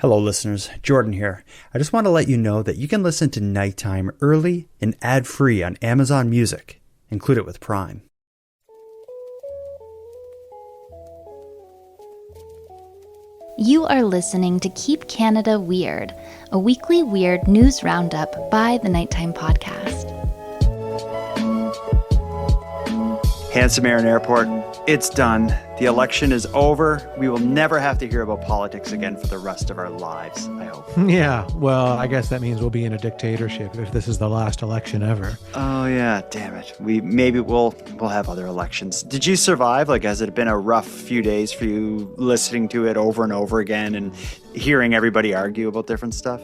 Hello, listeners. Jordan here. I just want to let you know that you can listen to Nighttime early and ad-free on Amazon Music. Include it with Prime. You are listening to Keep Canada Weird, a weekly weird news roundup by the Nighttime Podcast. Handsome Aaron Airport, it's done. The election is over. We will never have to hear about politics again for the rest of our lives, I hope. Yeah, well, I guess that means we'll be in a dictatorship if this is the last election ever. Oh yeah, damn it. We'll have other elections. Did you survive? Like, has it been a rough few days for you listening to it over and over again and hearing everybody argue about different stuff?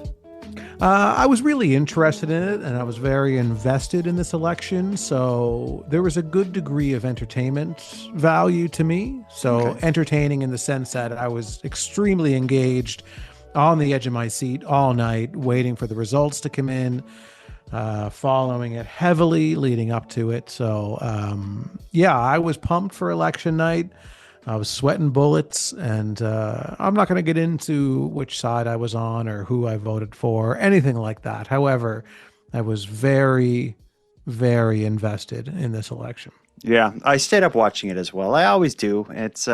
I was really interested in it, and I was very invested in this election, so there was a good degree of entertainment value to me. So entertaining in the sense that I was extremely engaged, on the edge of my seat all night, waiting for the results to come in, following it heavily leading up to it. So yeah, I was pumped for election night. I was sweating bullets, and I'm not going to get into which side I was on or who I voted for, or anything like that. However, I was very, very invested in this election. Yeah, I stayed up watching it as well. I always do. It's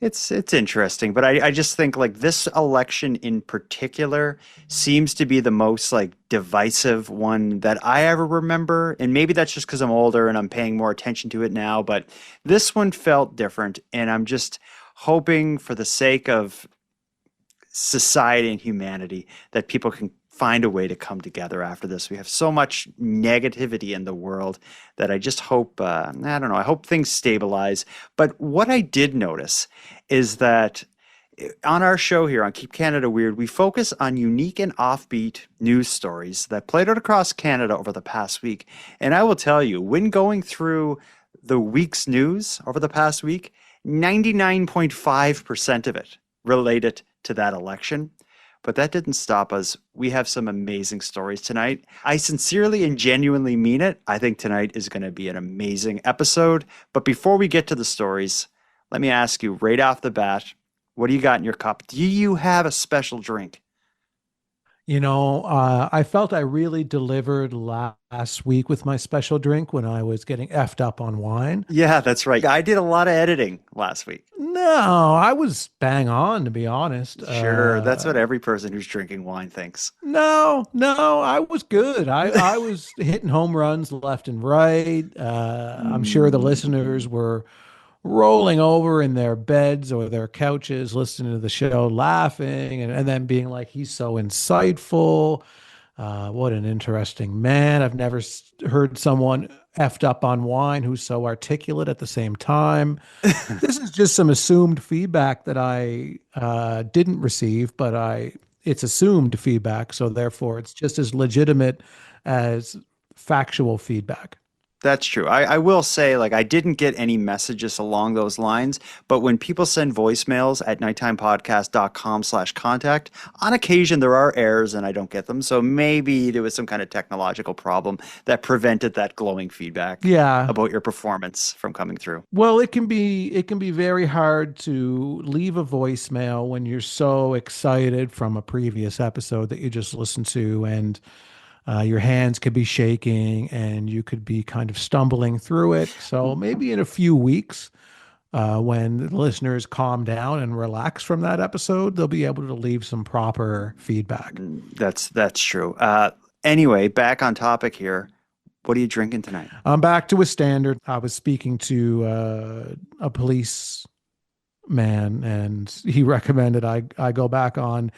it's interesting, but I just think like this election in particular seems to be the most like divisive one that I ever remember. And maybe that's just because I'm older and I'm paying more attention to it now, but this one felt different. And I'm just hoping for the sake of society and humanity that people can find a way to come together after this. We have so much negativity in the world that I just hope, I don't know, I hope things stabilize. But what I did notice is that on our show here on Keep Canada Weird, we focus on unique and offbeat news stories that played out across Canada over the past week. And I will tell you, when going through the week's news over the past week, 99.5% of it related to that election. But that didn't stop us. We have some amazing stories tonight. I sincerely and genuinely mean it. I think tonight is going to be an amazing episode. But before we get to the stories, let me ask you right off the bat, what do you got in your cup? Do you have a special drink? You know, I felt I really delivered last week with my special drink when I was getting effed up on wine. Yeah, that's right. I did a lot of editing last week. No, I was bang on, to be honest. Sure, that's what every person who's drinking wine thinks. No, I was good. I was hitting home runs left and right. I'm sure the listeners were rolling over in their beds or their couches, listening to the show, laughing, and then being like, he's so insightful. What an interesting man. I've never heard someone effed up on wine who's so articulate at the same time. This is just some assumed feedback that I didn't receive, but it's assumed feedback. So therefore it's just as legitimate as factual feedback. That's true. I will say, like, I didn't get any messages along those lines, but when people send voicemails at nighttimepodcast.com/contact, on occasion there are errors and I don't get them. So maybe there was some kind of technological problem that prevented that glowing feedback about your performance from coming through. Well, it can be very hard to leave a voicemail when you're so excited from a previous episode that you just listened to, and your hands could be shaking and you could be kind of stumbling through it. So maybe in a few weeks, when the listeners calm down and relax from that episode, they'll be able to leave some proper feedback. That's true. Anyway, back on topic here. What are you drinking tonight? I'm back to a standard. I was speaking to a police man, and he recommended I go back on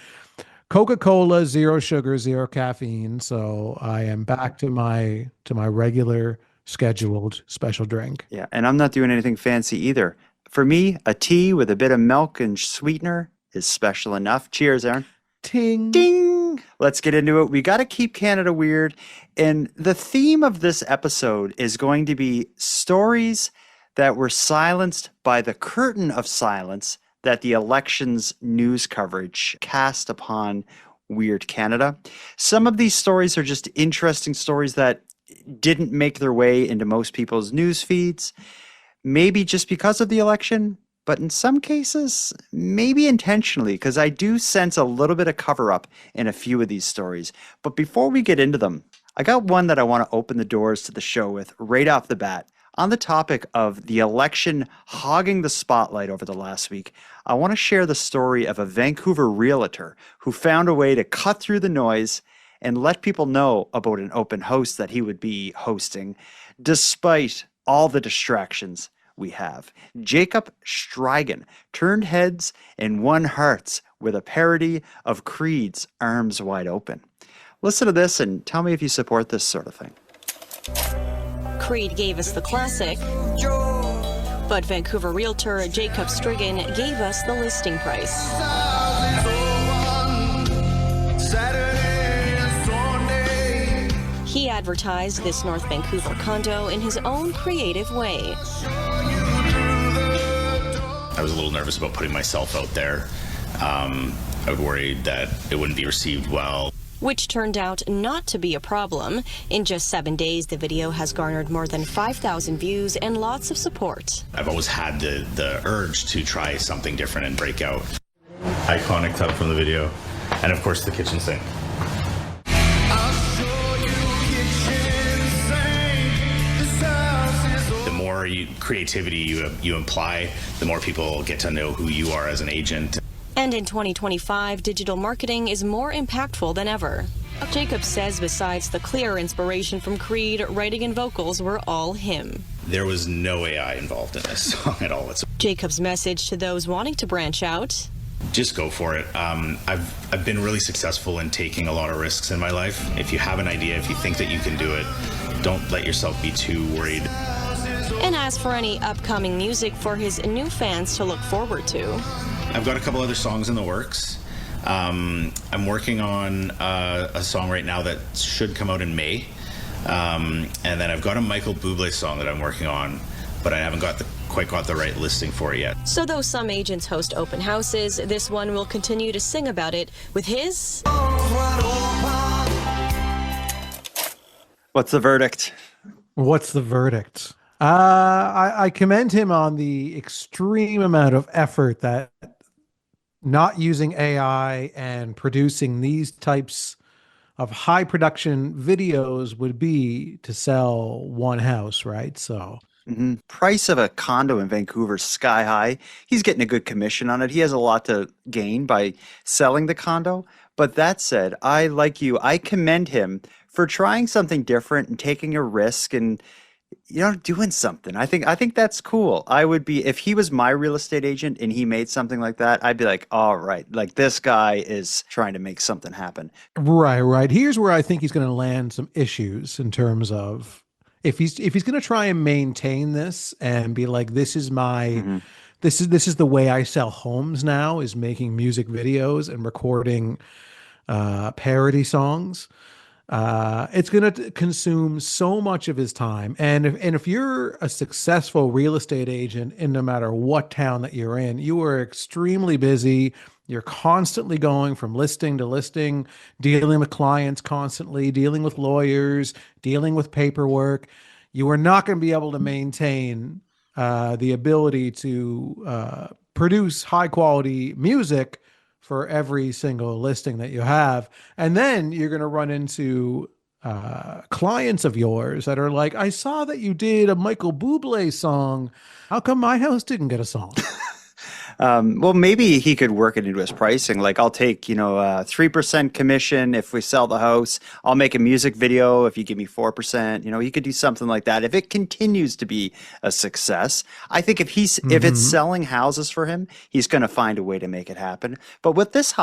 Coca-Cola, 0 sugar, 0 caffeine. So I am back to my regular scheduled special drink. Yeah, and I'm not doing anything fancy either. For me, a tea with a bit of milk and sweetener is special enough. Cheers, Aaron. Ting. Ding. Let's get into it. We got to keep Canada weird. And the theme of this episode is going to be stories that were silenced by the curtain of silence that the election's news coverage cast upon Weird Canada. Some of these stories are just interesting stories that didn't make their way into most people's news feeds, maybe just because of the election, but in some cases, maybe intentionally, because I do sense a little bit of cover up in a few of these stories. But before we get into them, I got one that I want to open the doors to the show with right off the bat. On the topic of the election hogging the spotlight over the last week, I want to share the story of a Vancouver realtor who found a way to cut through the noise and let people know about an open house that he would be hosting, despite all the distractions we have. Jacob Strigan turned heads and won hearts with a parody of Creed's Arms Wide Open. Listen to this and tell me if you support this sort of thing. Creed gave us the classic, but Vancouver realtor Jacob Strigan gave us the listing price. He advertised this North Vancouver condo in his own creative way. I was a little nervous about putting myself out there. I was worried that it wouldn't be received well. Which turned out not to be a problem. In just 7 days, the video has garnered more than 5,000 views and lots of support. I've always had the urge to try something different and break out. Iconic tub from the video, and of course the kitchen sink. The more creativity you imply, the more people get to know who you are as an agent. And in 2025, digital marketing is more impactful than ever. Jacob says besides the clear inspiration from Creed, writing and vocals were all him. There was no AI involved in this song at all. Jacob's message to those wanting to branch out: just go for it. I've been really successful in taking a lot of risks in my life. If you have an idea, if you think that you can do it, don't let yourself be too worried. And as for any upcoming music for his new fans to look forward to, I've got a couple other songs in the works. I'm working on a song right now that should come out in May. And then I've got a Michael Bublé song that I'm working on, but I haven't quite got the right listing for it yet. So though some agents host open houses, this one will continue to sing about it with his... What's the verdict? What's the verdict? I commend him on the extreme amount of effort that not using AI and producing these types of high production videos would be to sell one house, right? So price of a condo in Vancouver sky high. He's getting a good commission on it. He has a lot to gain by selling the condo. But that said, I commend him for trying something different and taking a risk and doing something. I think that's cool. I would be, if he was my real estate agent and he made something like that, I'd be like, all right, like this guy is trying to make something happen. Right. Here's where I think he's going to land some issues in terms of if he's going to try and maintain this and be like, this is my, this is the way I sell homes now, is making music videos and recording parody songs. It's going to consume so much of his time. And if you're a successful real estate agent in no matter what town that you're in, you are extremely busy. You're constantly going from listing to listing, dealing with clients constantly, dealing with lawyers, dealing with paperwork. You are not going to be able to maintain the ability to produce high quality music for every single listing that you have. And then you're going to run into clients of yours that are like, I saw that you did a Michael Bublé song. How come my house didn't get a song? Well, maybe he could work it into his pricing. Like, I'll take, 3% commission if we sell the house. I'll make a music video if you give me 4%. He could do something like that. If it continues to be a success, I think if it's selling houses for him, he's going to find a way to make it happen. But what this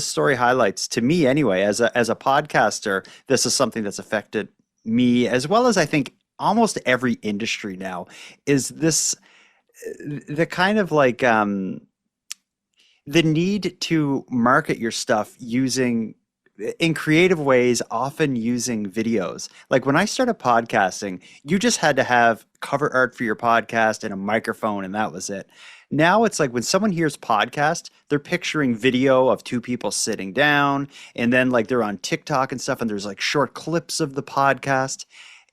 story highlights to me anyway, as a podcaster, this is something that's affected me as well as I think almost every industry now, is this the kind of like the need to market your stuff in creative ways, often using videos. Like when I started podcasting, you just had to have cover art for your podcast and a microphone, and that was it. Now it's like when someone hears podcast, they're picturing video of two people sitting down, and then like they're on TikTok and stuff, and there's like short clips of the podcast.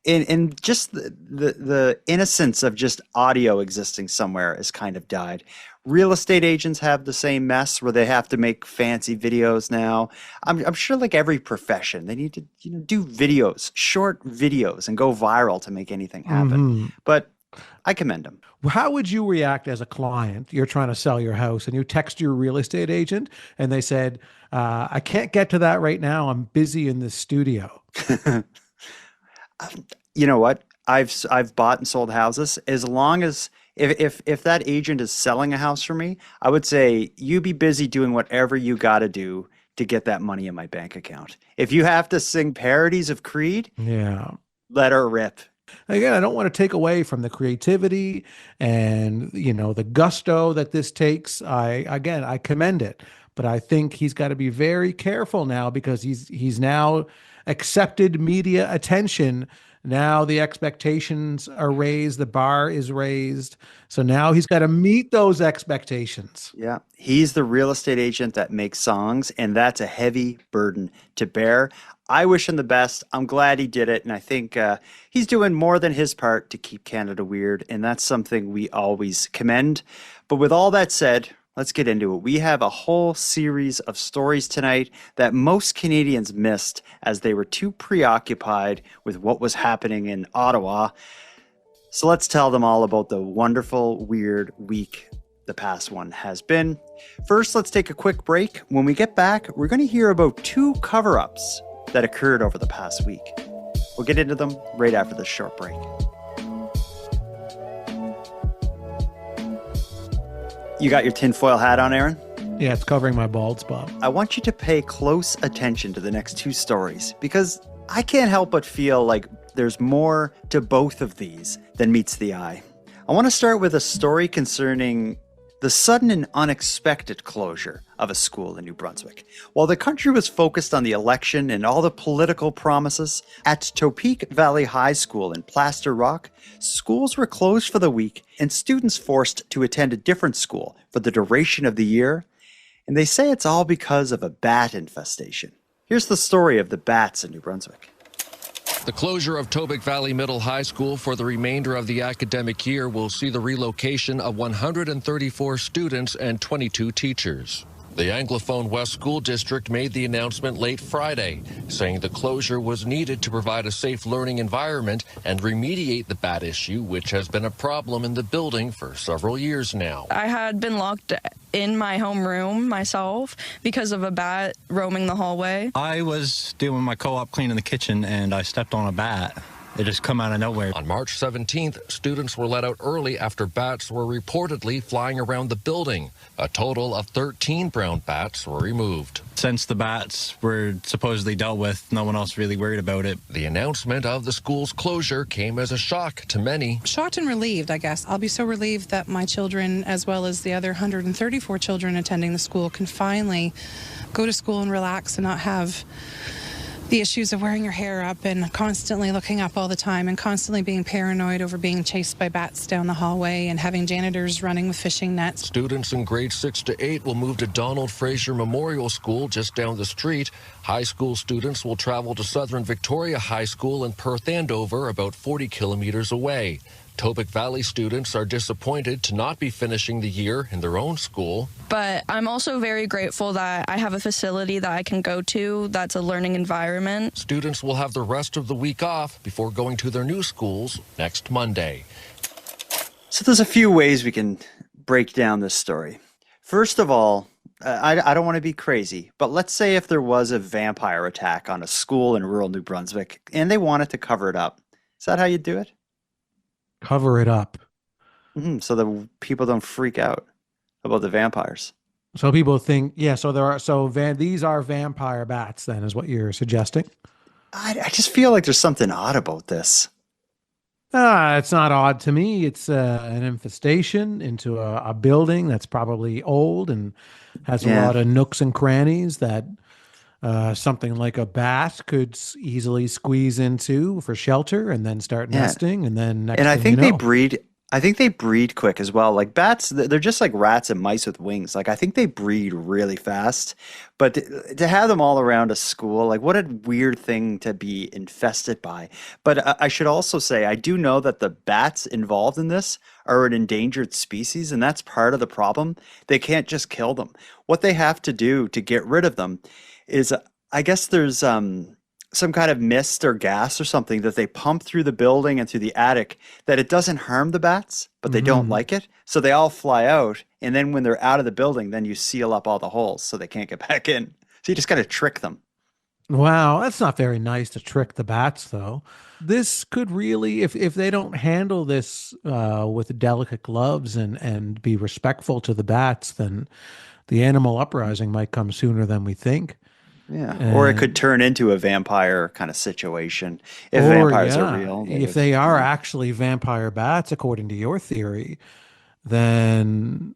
And just the innocence of just audio existing somewhere has kind of died. Real estate agents have the same mess where they have to make fancy videos now. I'm sure like every profession, they need to do videos, short videos, and go viral to make anything happen. But I commend them. How would you react as a client? You're trying to sell your house and you text your real estate agent and they said, I can't get to that right now. I'm busy in the studio. You know what? I've bought and sold houses. As long as if that agent is selling a house for me, I would say you be busy doing whatever you got to do to get that money in my bank account. If you have to sing parodies of Creed, let her rip. Again, I don't want to take away from the creativity and, the gusto that this takes. I commend it, but I think he's got to be very careful now because he's now accepted media attention. Now the expectations are raised, the bar is raised. So now he's got to meet those expectations. Yeah, he's the real estate agent that makes songs, and that's a heavy burden to bear. I wish him the best. I'm glad he did it, and I think he's doing more than his part to keep Canada weird, and that's something we always commend. But with all that said, let's get into it. We have a whole series of stories tonight that most Canadians missed as they were too preoccupied with what was happening in Ottawa. So let's tell them all about the wonderful, weird week the past one has been. First, let's take a quick break. When we get back, we're going to hear about 2 cover-ups that occurred over the past week. We'll get into them right after this short break. You got your tinfoil hat on, Aaron? Yeah, it's covering my bald spot. I want you to pay close attention to the next 2 stories because I can't help but feel like there's more to both of these than meets the eye. I want to start with a story concerning the sudden and unexpected closure of a school in New Brunswick. While the country was focused on the election and all the political promises, at Topeka Valley High School in Plaster Rock, schools were closed for the week and students forced to attend a different school for the duration of the year. And they say it's all because of a bat infestation. Here's the story of the bats in New Brunswick. The closure of Topeka Valley Middle High School for the remainder of the academic year will see the relocation of 134 students and 22 teachers. The Anglophone West School District made the announcement late Friday, saying the closure was needed to provide a safe learning environment and remediate the bat issue, which has been a problem in the building for several years now. I had been locked in my homeroom myself because of a bat roaming the hallway. I was doing my co-op cleaning the kitchen and I stepped on a bat. It just come out of nowhere. On March 17th, students were let out early after bats were reportedly flying around the building. A total of 13 brown bats were removed. Since the bats were supposedly dealt with, no one else really worried about it. The announcement of the school's closure came as a shock to many. Shocked and relieved, I guess. I'll be so relieved that my children, as well as the other 134 children attending the school, can finally go to school and relax and not have the issues of wearing your hair up and constantly looking up all the time and constantly being paranoid over being chased by bats down the hallway and having janitors running with fishing nets. Students in grades 6 to 8 will move to Donald Fraser Memorial School just down the street. High school students will travel to Southern Victoria High School in Perth Andover, about 40 kilometers away. Topeka Valley students are disappointed to not be finishing the year in their own school. But I'm also very grateful that I have a facility that I can go to that's a learning environment. Students will have the rest of the week off before going to their new schools next Monday. So there's a few ways we can break down this story. First of all, I don't want to be crazy, but let's say if there was a vampire attack on a school in rural New Brunswick and they wanted to cover it up. Is that how you do it? Cover it up. So the people don't freak out about the vampires. So people think, these are vampire bats then is what you're suggesting? I just feel like there's something odd about this. It's not odd to me. It's an infestation into a building that's probably old and has a lot of nooks and crannies that something like a bat could easily squeeze into for shelter and then start nesting. And then next and I thing think you know, they breed I think they breed quick as well. Like bats, they're just like rats and mice with wings. Like I think they breed really fast. But to have them all around a school, like what a weird thing to be infested by. But I should also say, I do know that the bats involved in this are an endangered species, and that's part of the problem. They can't just kill them. What they have to do to get rid of them is, I guess there's some kind of mist or gas or something that they pump through the building and through the attic that it doesn't harm the bats, but they don't like it. So they all fly out. And then when they're out of the building, then you seal up all the holes so they can't get back in. So you just got to trick them. Wow, that's not very nice to trick the bats, though. This could really, if they don't handle this with delicate gloves and be respectful to the bats, then the animal uprising might come sooner than we think. Yeah. Or it could turn into a vampire kind of situation if vampires are real. If they are actually vampire bats, according to your theory, then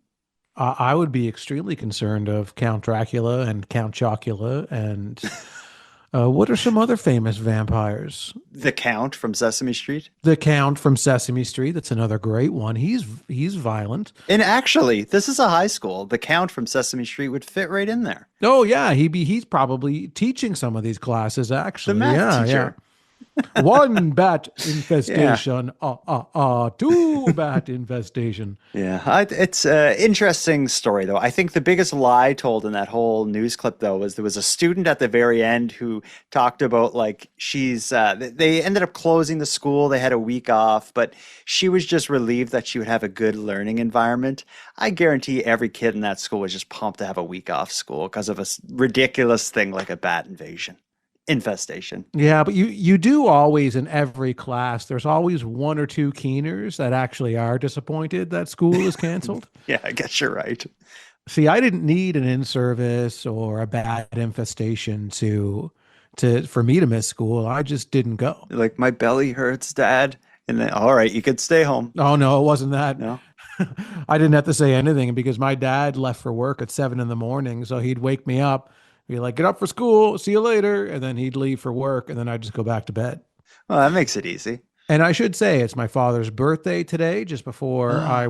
I would be extremely concerned of Count Dracula and Count Chocula and what are some other famous vampires? The Count from Sesame Street. The Count from Sesame Street. That's another great one. He's violent. And actually, this is a high school. The Count from Sesame Street would fit right in there. Oh yeah, he's probably teaching some of these classes actually. The math teacher. Yeah. One bat infestation. Two bat infestation. Yeah, it's an interesting story, though. I think the biggest lie told in that whole news clip, though, was there was a student at the very end who talked about like they ended up closing the school. They had a week off, but she was just relieved that she would have a good learning environment. I guarantee every kid in that school was just pumped to have a week off school because of a ridiculous thing like a bat infestation. Yeah, but you do always, in every class, there's always one or two keeners that actually are disappointed that school is canceled. Yeah, I guess you're right. See, I didn't need an in-service or a bad infestation for me to miss school. I just didn't go. Like, my belly hurts, Dad. And then, all right, you could stay home. Oh, no, it wasn't that. No. I didn't have to say anything because my dad left for work at 7 a.m. So he'd wake me up, be like, get up for school, see you later. And then he'd leave for work, and then I'd just go back to bed. Well, that makes it easy. And I should say it's my father's birthday today, just before I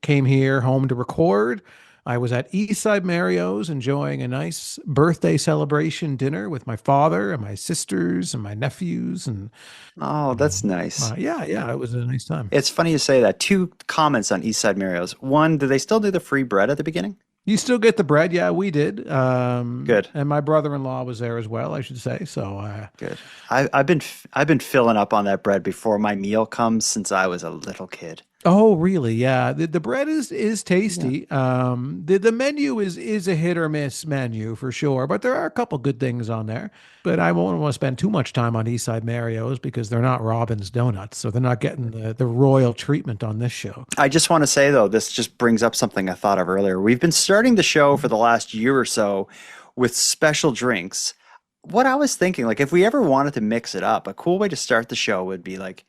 came here home to record. I was at Eastside Mario's enjoying a nice birthday celebration dinner with my father and my sisters and my nephews. And oh, that's nice. Yeah, it was a nice time. It's funny you say that. 2 comments on Eastside Mario's. One, do they still do the free bread at the beginning? You still get the bread? Yeah, we did. Good. And my brother-in-law was there as well, I should say. So good. I've been filling up on that bread before my meal comes since I was a little kid. Oh, really? Yeah. The bread is tasty. Yeah. The menu is a hit or miss menu for sure, but there are a couple good things on there. But I won't want to spend too much time on Eastside Mario's because they're not Robin's Donuts, so they're not getting the royal treatment on this show. I just want to say, though, this just brings up something I thought of earlier. We've been starting the show for the last year or so with special drinks. What I was thinking, like if we ever wanted to mix it up, a cool way to start the show would be like,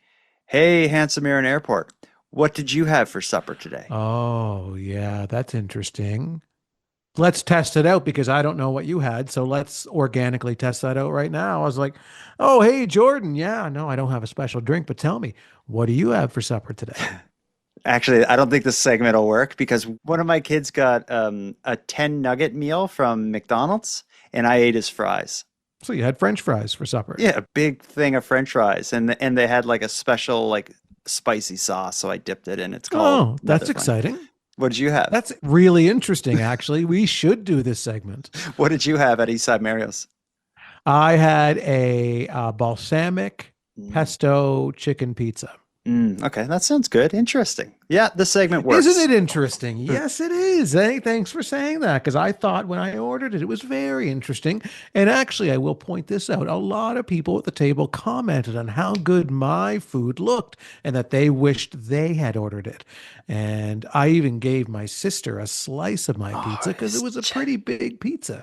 hey, Handsome Aaron Airport, what did you have for supper today? Oh, yeah, that's interesting. Let's test it out because I don't know what you had. So let's organically test that out right now. I was like, oh, hey, Jordan. Yeah, no, I don't have a special drink, but tell me, what do you have for supper today? Actually, I don't think this segment will work because one of my kids got a 10 nugget meal from McDonald's and I ate his fries. So you had French fries for supper? Yeah, a big thing of French fries. And they had like a special like spicy sauce. So I dipped it in. It's called. Oh, that's exciting. What did you have? That's really interesting, actually. We should do this segment. What did you have at Eastside Mario's? I had a balsamic pesto chicken pizza. Okay, that sounds good. Interesting. Yeah, the segment works. Isn't it interesting? Yes, it is. Hey, thanks for saying that, because I thought when I ordered it, it was very interesting. And actually, I will point this out. A lot of people at the table commented on how good my food looked and that they wished they had ordered it. And I even gave my sister a slice of my pizza because it was a pretty big pizza.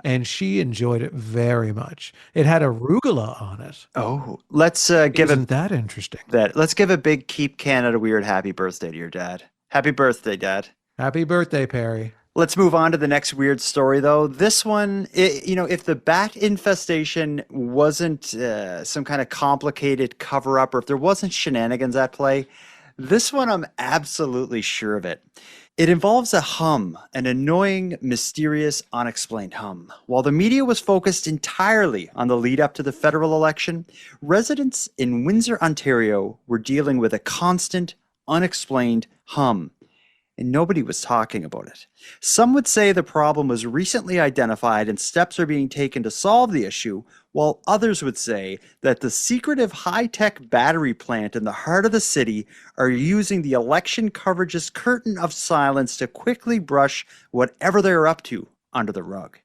And she enjoyed it very much. It had arugula on it. Oh, let's give Isn't that interesting? Let's give a big Keep Canada Weird happy birthday to your dad. Happy birthday, Dad. Happy birthday, Perry. Let's move on to the next weird story, though. This one, if the bat infestation wasn't some kind of complicated cover-up or if there wasn't shenanigans at play, This one, I'm absolutely sure of it. It involves a hum, an annoying, mysterious, unexplained hum. While the media was focused entirely on the lead up to the federal election, residents in Windsor, Ontario were dealing with a constant, unexplained hum, and nobody was talking about it. Some would say the problem was recently identified and steps are being taken to solve the issue, while others would say that the secretive high-tech battery plant in the heart of the city are using the election coverage's curtain of silence to quickly brush whatever they're up to under the rug.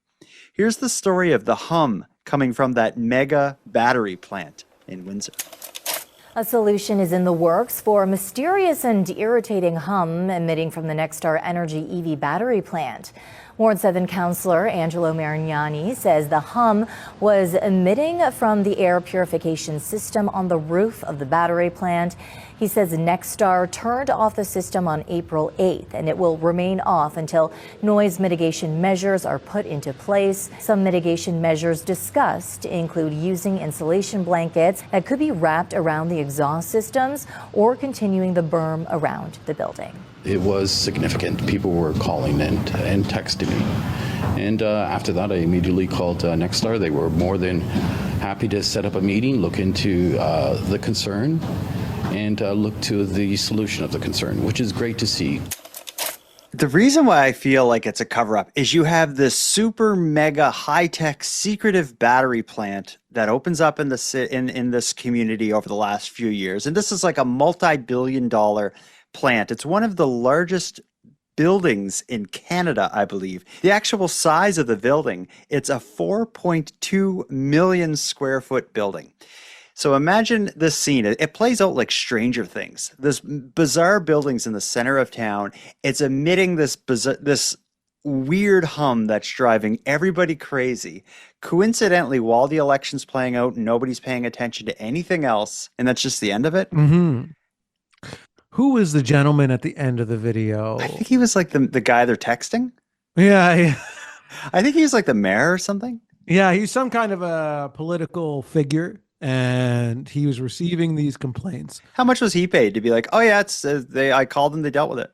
Here's the story of the hum coming from that mega battery plant in Windsor. A solution is in the works for a mysterious and irritating hum emitting from the Nexstar Energy EV battery plant. Ward 7 Councillor Angelo Marignani says the hum was emitting from the air purification system on the roof of the battery plant. He says Nexstar turned off the system on April 8th, and it will remain off until noise mitigation measures are put into place. Some mitigation measures discussed include using insulation blankets that could be wrapped around the exhaust systems or continuing the berm around the building. It was significant. People were calling and texting me. And after that, I immediately called Nexstar. They were more than happy to set up a meeting, look into the concern, and look to the solution of the concern, which is great to see. The reason why I feel like it's a cover-up is you have this super mega high-tech secretive battery plant that opens up in this community over the last few years. And this is like a multi-billion-dollar plant. It's one of the largest buildings in Canada, I believe. The actual size of the building, it's a 4.2 million square foot building. So imagine this scene. It plays out like Stranger Things. This bizarre building's in the center of town. It's emitting this weird hum that's driving everybody crazy. Coincidentally, while the election's playing out, nobody's paying attention to anything else, and that's just the end of it. Mm-hmm. Who was the gentleman at the end of the video? I think he was like the guy they're texting. Yeah. I think he was like the mayor or something. Yeah, he's some kind of a political figure, and he was receiving these complaints. How much was he paid to be like, oh yeah, it's I called them, they dealt with it?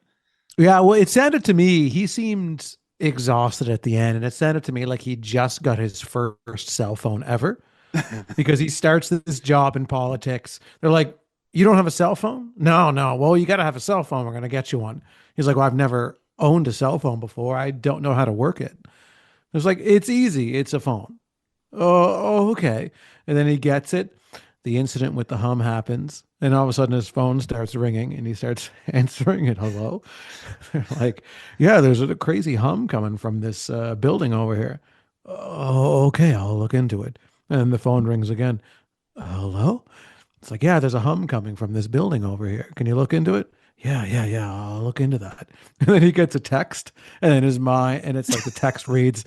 Yeah, well, it sounded to me, he seemed exhausted at the end, and it sounded to me like he just got his first cell phone ever because he starts this job in politics. They're like, you don't have a cell phone? No. Well, you got to have a cell phone. We're going to get you one. He's like, well, I've never owned a cell phone before. I don't know how to work it. It's like, it's easy. It's a phone. Oh, okay. And then he gets it. The incident with the hum happens. And all of a sudden his phone starts ringing and he starts answering it. Hello? They're like, yeah, there's a crazy hum coming from this building over here. Oh, okay. I'll look into it. And the phone rings again. Hello? It's like, yeah, there's a hum coming from this building over here. Can you look into it? Yeah, I'll look into that. And then he gets a text, and then and it's like the text reads,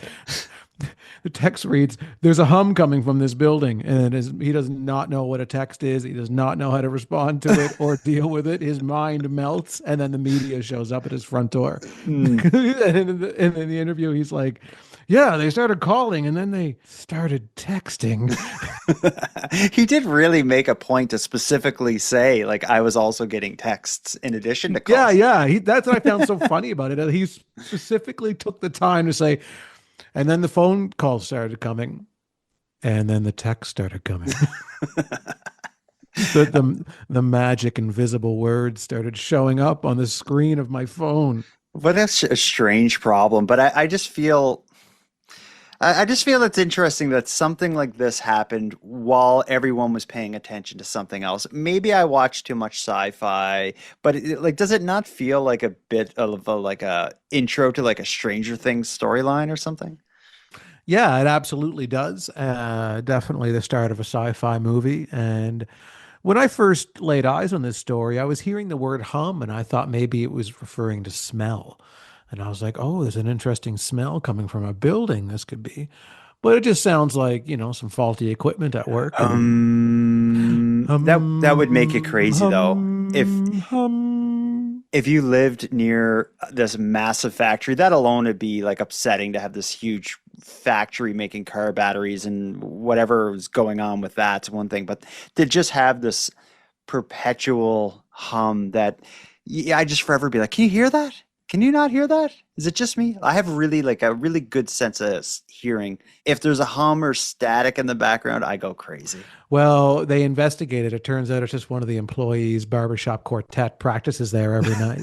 there's a hum coming from this building. And he does not know what a text is. He does not know how to respond to it or deal with it. His mind melts, and then the media shows up at his front door. And in the interview, he's like, yeah, they started calling and then they started texting. He did really make a point to specifically say, like, I was also getting texts in addition to calls. Yeah. That's what I found so funny about it. He specifically took the time to say, and then the phone calls started coming, and then the text started coming. the magic invisible words started showing up on the screen of my phone. But that's a strange problem. But I just feel it's interesting that something like this happened while everyone was paying attention to something else. Maybe I watched too much sci-fi, but does it not feel like a bit of a intro to like a Stranger Things storyline or something? Yeah, it absolutely does. Definitely the start of a sci-fi movie. And when I first laid eyes on this story, I was hearing the word hum, and I thought maybe it was referring to smell. And I was like, oh, there's an interesting smell coming from a building. This could be. But it just sounds like, some faulty equipment at work. That would make it crazy, though. If you lived near this massive factory, that alone would be like upsetting to have this huge factory making car batteries and whatever was going on with that's one thing. But to just have this perpetual hum that I just forever be like, can you hear that? Can you not hear that? Is it just me? I have really like a really good sense of hearing. If there's a hum or static in the background, I go crazy. Well, they investigated. It turns out it's just one of the employees' barbershop quartet practices there every night.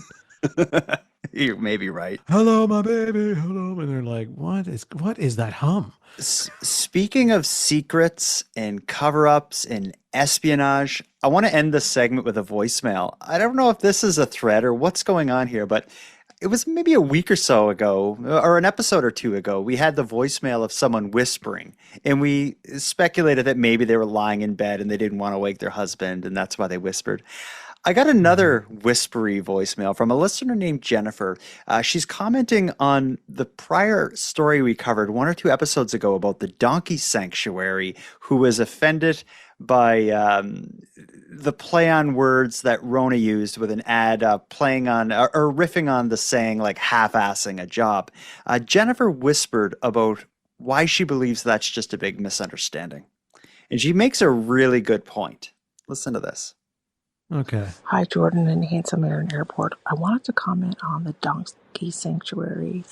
You may be right. Hello, my baby. Hello. And they're like, what is that hum? Speaking of secrets and cover-ups and espionage, I want to end this segment with a voicemail. I don't know if this is a thread or what's going on here, but it was maybe a week or so ago, or an episode or two ago, we had the voicemail of someone whispering, and we speculated that maybe they were lying in bed and they didn't want to wake their husband, and that's why they whispered. I got another whispery voicemail from a listener named Jennifer. She's commenting on the prior story we covered 1 or 2 episodes ago about the donkey sanctuary who was offended by the play on words that Rona used with an ad playing on or riffing on the saying like half-assing a job. Jennifer whispered about why she believes that's just a big misunderstanding. And she makes a really good point. Listen to this. Okay. Hi, Jordan and Handsome Aaron Airport. I wanted to comment on the donkey sanctuary.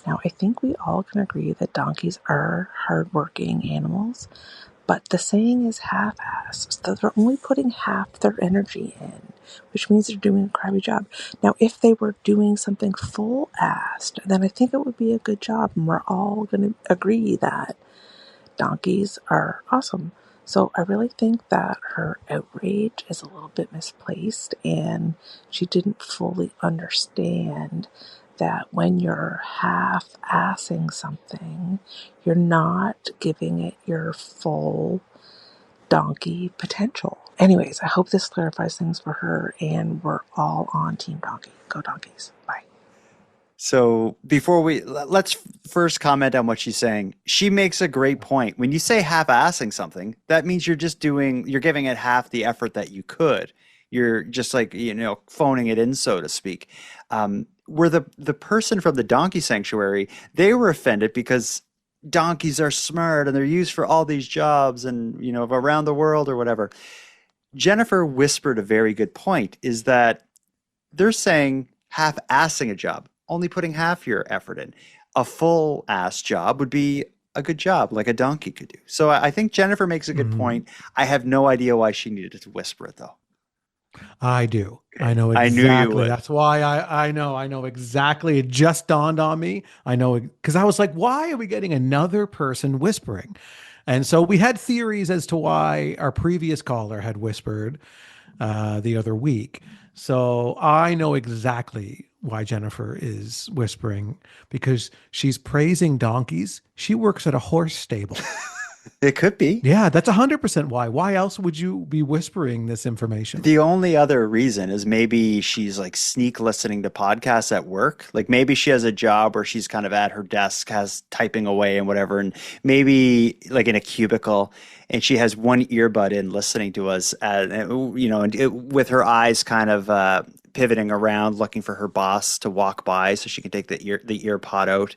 Now, I think we all can agree that donkeys are hardworking animals, but the saying is half-assed, so they're only putting half their energy in, which means they're doing a crappy job. Now, if they were doing something full-assed, then I think it would be a good job, and we're all going to agree that donkeys are awesome. So I really think that her outrage is a little bit misplaced, and she didn't fully understand that when you're half-assing something, you're not giving it your full donkey potential. Anyways, I hope this clarifies things for her, and we're all on Team Donkey. Go Donkeys. Bye. So before let's first comment on what she's saying. She makes a great point. When you say half-assing something, that means you're giving it half the effort that you could. You're just like, phoning it in, so to speak. Where the person from the donkey sanctuary, they were offended because donkeys are smart and they're used for all these jobs and, around the world or whatever. Jennifer whispered a very good point, is that they're saying half-assing a job, only putting half your effort in. A full-ass job would be a good job, like a donkey could do. So I think Jennifer makes a good point. I have no idea why she needed to whisper it, though. I do. I know exactly. I knew you would. That's why I know exactly. It just dawned on me. I know, because I was like, why are we getting another person whispering? And so we had theories as to why our previous caller had whispered the other week. So I know exactly why Jennifer is whispering, because she's praising donkeys. She works at a horse stable. It could be. Yeah, that's 100% why. Why else would you be whispering this information? The only other reason is maybe she's like sneak listening to podcasts at work. Like maybe she has a job where she's kind of at her desk, has typing away and whatever, and maybe like in a cubicle, and she has one earbud in listening to us, with her eyes kind of pivoting around, looking for her boss to walk by so she can take the ear pod out.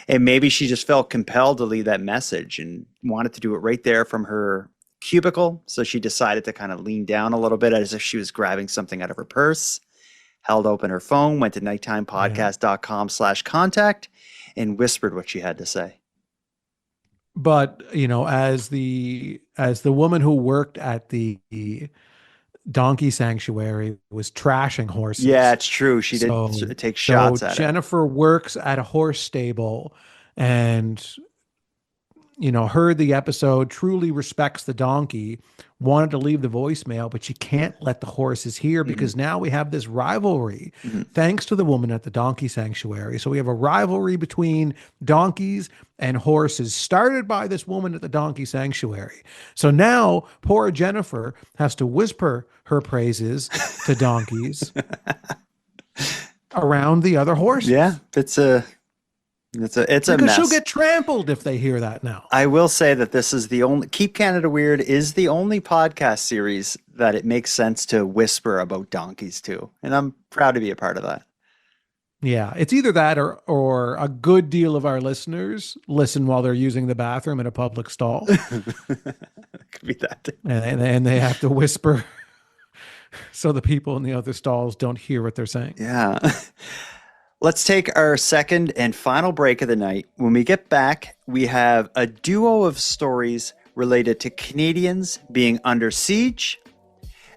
And maybe she just felt compelled to leave that message and wanted to do it right there from her cubicle. So she decided to kind of lean down a little bit as if she was grabbing something out of her purse, held open her phone, went to nighttimepodcast.com/contact and whispered what she had to say. But, as the woman who worked at the donkey sanctuary was trashing horses. Yeah, it's true. She did take shots at it. Jennifer works at a horse stable and, heard the episode, truly respects the donkey, wanted to leave the voicemail, but she can't let the horses hear because now we have this rivalry thanks to the woman at the donkey sanctuary. So we have a rivalry between donkeys and horses started by this woman at the donkey sanctuary. So now poor Jennifer has to whisper her praises to donkeys around the other horses. Yeah, it's a mess. She'll get trampled if they hear that now. I will say that this is the only Keep Canada Weird is the only podcast series that it makes sense to whisper about donkeys to, and I'm proud to be a part of that. Yeah, it's either that or a good deal of our listeners listen while they're using the bathroom in a public stall. It could be that. And they have to whisper so the people in the other stalls don't hear what they're saying. Yeah. Let's take our second and final break of the night. When we get back, we have a duo of stories related to Canadians being under siege.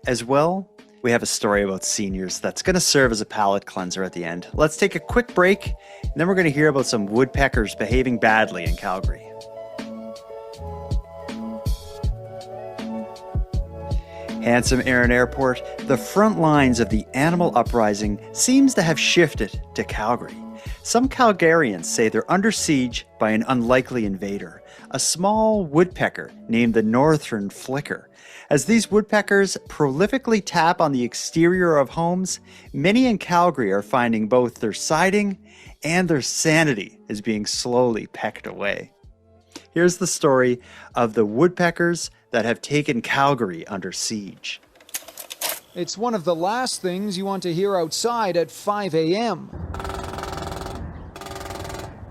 As well, we have a story about seniors that's going to serve as a palate cleanser at the end. Let's take a quick break, and then we're going to hear about some woodpeckers behaving badly in Calgary. Handsome Aaron Airport, the front lines of the animal uprising seems to have shifted to Calgary. Some Calgarians say they're under siege by an unlikely invader, a small woodpecker named the northern flicker. As these woodpeckers prolifically tap on the exterior of homes, many in Calgary are finding both their siding and their sanity is being slowly pecked away. Here's the story of the woodpeckers that have taken Calgary under siege. It's one of the last things you want to hear outside at 5 a.m.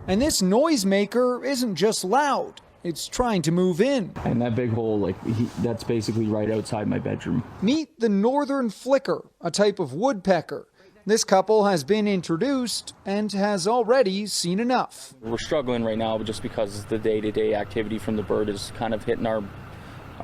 And this noisemaker isn't just loud, it's trying to move in. And that big hole, that's basically right outside my bedroom. Meet the northern flicker, a type of woodpecker. This couple has been introduced and has already seen enough. We're struggling right now just because the day-to-day activity from the bird is kind of hitting our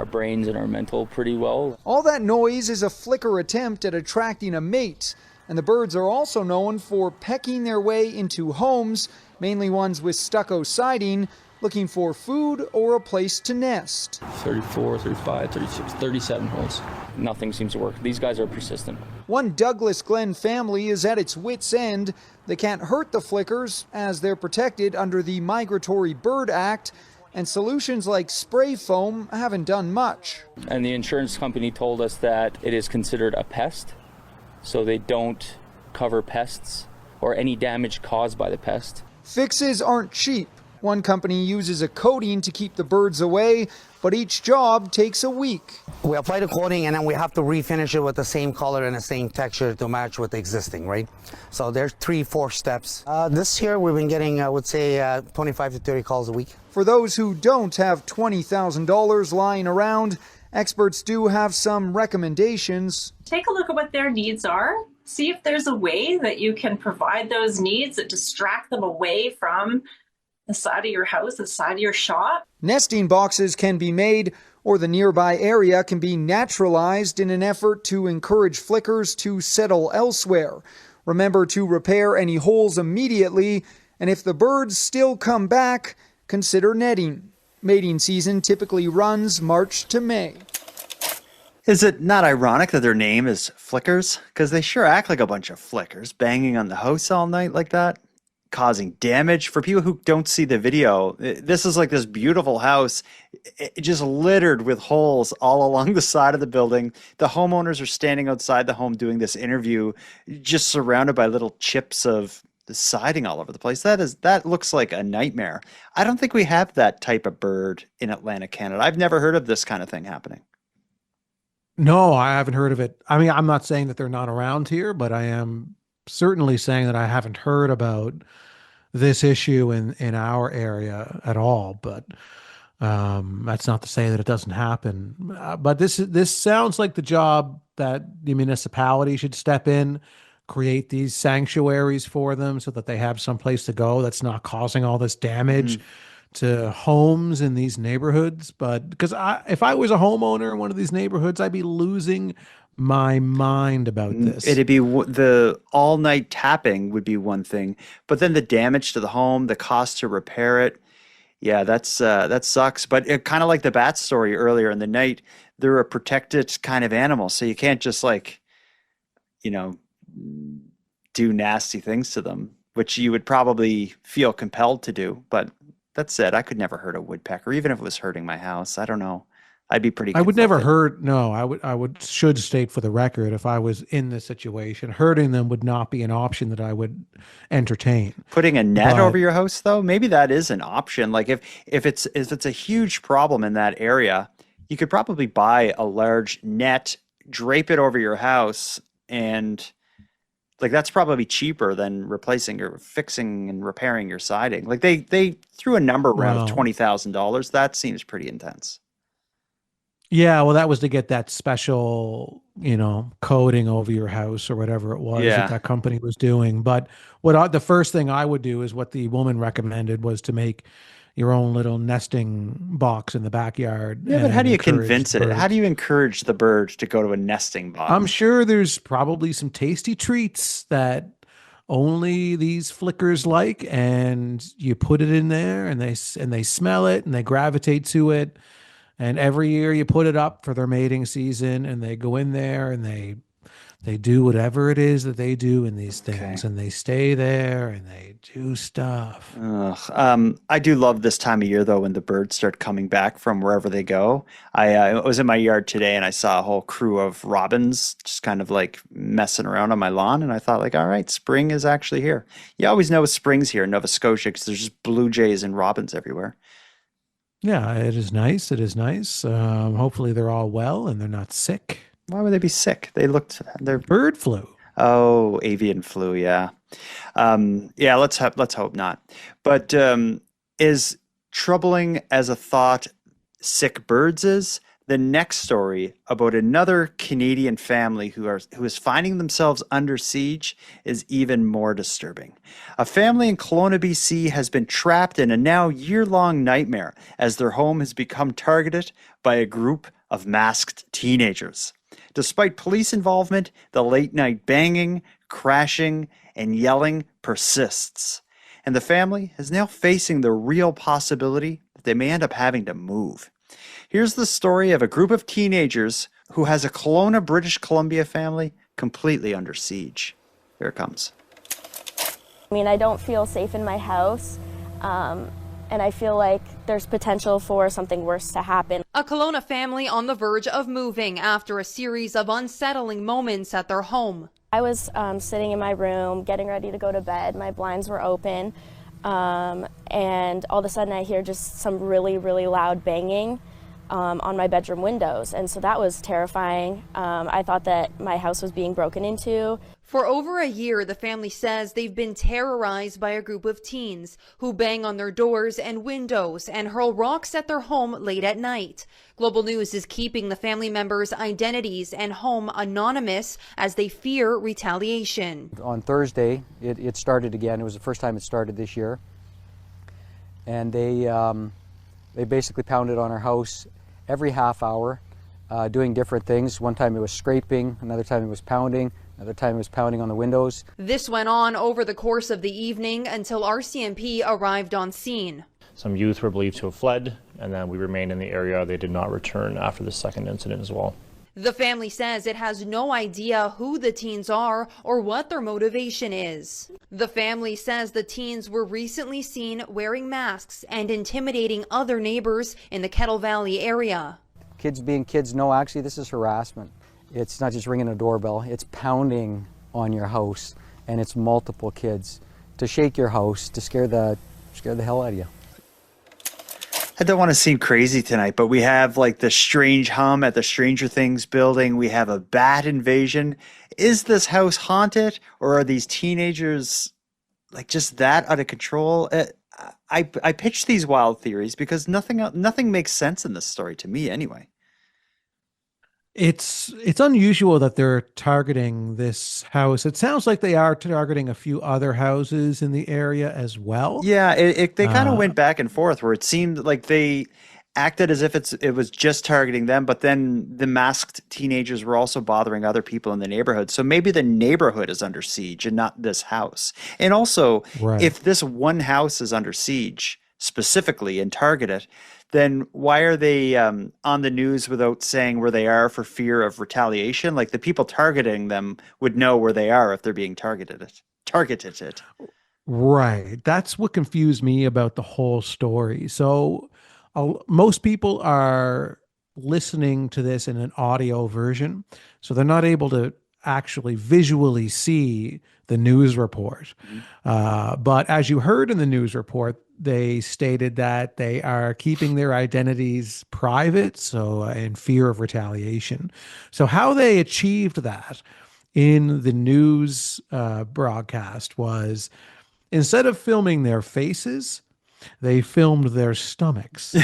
brains and our mental pretty well. All that noise is a flicker attempt at attracting a mate. And the birds are also known for pecking their way into homes, mainly ones with stucco siding, looking for food or a place to nest. 34, 35, 36, 37 holes. Nothing seems to work. These guys are persistent. One Douglas Glen family is at its wit's end. They can't hurt the flickers as they're protected under the Migratory Bird Act, and solutions like spray foam haven't done much. And the insurance company told us that it is considered a pest, so they don't cover pests or any damage caused by the pest. Fixes aren't cheap. One company uses a coating to keep the birds away, but each job takes a week. We apply the coating and then we have to refinish it with the same color and the same texture to match with the existing, right? So there's 3-4 steps. This year we've been getting, I would say, 25 to 30 calls a week. For those who don't have $20,000 lying around, experts do have some recommendations. Take a look at what their needs are. See if there's a way that you can provide those needs that distract them away from the side of your house, the side of your shop. Nesting boxes can be made, or the nearby area can be naturalized in an effort to encourage flickers to settle elsewhere. Remember to repair any holes immediately, and if the birds still come back, consider netting. Mating season typically runs March to May. Is it not ironic that their name is Flickers? Because they sure act like a bunch of flickers, banging on the house all night like that, causing damage. For people who don't see the video, this is like this beautiful house, just littered with holes all along the side of the building. The homeowners are standing outside the home doing this interview, just surrounded by little chips of the siding all over the place. That looks like a nightmare. I don't think we have that type of bird in Atlantic Canada. I've never heard of this kind of thing happening. No, I haven't heard of it. I mean, I'm not saying that they're not around here, but I am certainly saying that I haven't heard about this issue in our area at all. But that's not to say that it doesn't happen. But this sounds like the job that the municipality should step in, create these sanctuaries for them so that they have some place to go that's not causing all this damage to homes in these neighborhoods. But because if I was a homeowner in one of these neighborhoods, I'd be losing my mind about this. It'd be the all night tapping would be one thing, but then the damage to the home, the cost to repair it. Yeah, that sucks. But it kind of like the bat story earlier in the night, they're a protected kind of animal. So you can't just do nasty things to them, which you would probably feel compelled to do. But that said, I could never hurt a woodpecker, even if it was hurting my house. I don't know. I'd be pretty. I would never hurt. No, I should state for the record, if I was in this situation, hurting them would not be an option that I would entertain. Putting a net over your house, though, maybe that is an option. Like if it's a huge problem in that area, you could probably buy a large net, drape it over your house, and like that's probably cheaper than replacing or fixing and repairing your siding. Like they threw a number around of $20,000. That seems pretty intense. Yeah, well, that was to get that special, coating over your house or whatever it was that Yeah. that company was doing. But the first thing I would do is what the woman recommended was to make your own little nesting box in the backyard Yeah, but how and do you encourage convince the it? How do birds. you encourage the bird to go to a nesting I'm box? sure there's probably some tasty treats that only these flickers like, and you put it in there, and they smell it and they gravitate to it. And every year you put it up for their mating season, and they go in there and they do whatever it is that they do in these Okay. things, and they stay there and they do stuff. Ugh. I do love this time of year though when the birds start coming back from wherever they go. I was in my yard today and I saw a whole crew of robins just kind of like messing around on my lawn, and I thought like, all right, spring is actually here. You always know spring's here in Nova Scotia because there's just blue jays and robins everywhere. Yeah, it is nice. It is nice. Hopefully they're all well and they're not sick. Why would they be sick? They're Bird flu. Oh, avian flu, yeah. Yeah, let's hope not. But as troubling as a thought sick birds is, the next story about another Canadian family who is finding themselves under siege is even more disturbing. A family in Kelowna, BC has been trapped in a now year-long nightmare as their home has become targeted by a group of masked teenagers. Despite police involvement, the late-night banging, crashing, and yelling persists. And the family is now facing the real possibility that they may end up having to move. Here's the story of a group of teenagers who has a Kelowna, British Columbia family completely under siege. Here it comes. I mean, I don't feel safe in my house, and I feel like there's potential for something worse to happen. A Kelowna family on the verge of moving after a series of unsettling moments at their home. I was sitting in my room, getting ready to go to bed. My blinds were open, and all of a sudden I hear just some really, really loud banging on my bedroom windows, and so that was terrifying. I thought that my house was being broken into. For over a year, the family says they've been terrorized by a group of teens who bang on their doors and windows and hurl rocks at their home late at night. Global News is keeping the family members' identities and home anonymous as they fear retaliation. On Thursday, it started again. It was the first time it started this year. And they basically pounded on our house every half hour, doing different things. One time it was scraping, another time it was pounding, another time it was pounding on the windows. This went on over the course of the evening until RCMP arrived on scene. Some youth were believed to have fled, and then we remained in the area. They did not return after the second incident as well. The family says it has no idea who the teens are or what their motivation is. The family says the teens were recently seen wearing masks and intimidating other neighbors in the Kettle Valley area. Kids being kids, no, actually this is harassment. It's not just ringing a doorbell, it's pounding on your house, and it's multiple kids to shake your house, to scare the hell out of you. I don't want to seem crazy tonight, but we have like the strange hum at the Stranger Things building. We have a bat invasion. Is this house haunted, or are these teenagers like just that out of control? I pitch these wild theories because nothing makes sense in this story to me anyway. It's unusual that they're targeting this house. It sounds like they are targeting a few other houses in the area as well. Yeah, they kind of went back and forth where it seemed like they acted as if it was just targeting them, but then the masked teenagers were also bothering other people in the neighborhood. So maybe the neighborhood is under siege and not this house. And also, if this one house is under siege specifically and targeted, then why are they on the news without saying where they are for fear of retaliation? Like the people targeting them would know where they are if they're being targeted. Right. That's what confused me about the whole story. So most people are listening to this in an audio version, so they're not able to actually visually see the news report. But as you heard in the news report, they stated that they are keeping their identities private, so in fear of retaliation. So how they achieved that in the news broadcast was, instead of filming their faces, they filmed their stomachs.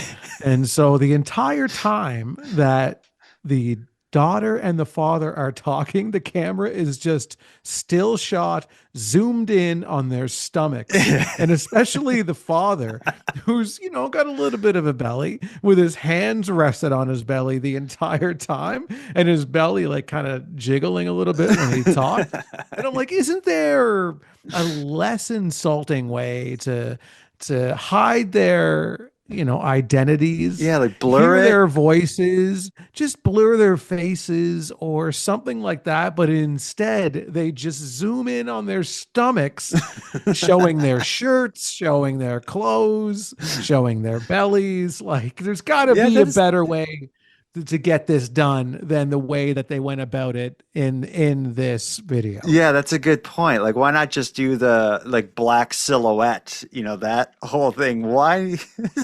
And so the entire time that the daughter and the father are talking, the camera is just still shot, zoomed in on their stomachs. And especially the father, who's, got a little bit of a belly, with his hands rested on his belly the entire time, and his belly like kind of jiggling a little bit when he talked. And I'm like, isn't there a less insulting way to hide their identities? Yeah, like blur hear it. their voices, just blur their faces or something like that. But instead, they just zoom in on their stomachs, showing their shirts, showing their clothes, showing their bellies. Like, there's got to be a better way to get this done than the way that they went about it in this video. Yeah, that's a good point. Like, why not just do the like black silhouette? That whole thing. Why?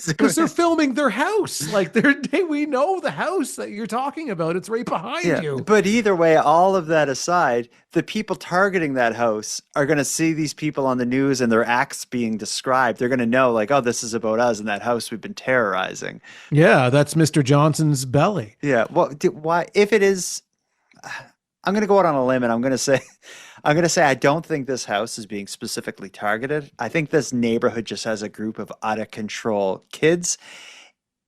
Because they're filming their house. Like, we know the house that you're talking about. It's right behind you. But either way, all of that aside, the people targeting that house are going to see these people on the news and their acts being described. They're going to know, like, oh, this is about us in that house we've been terrorizing. Yeah, that's Mr. Johnson's belly. Yeah. Well, why? If it is, I'm going to go out on a limb and I'm going to say I don't think this house is being specifically targeted. I think this neighborhood just has a group of out of control kids.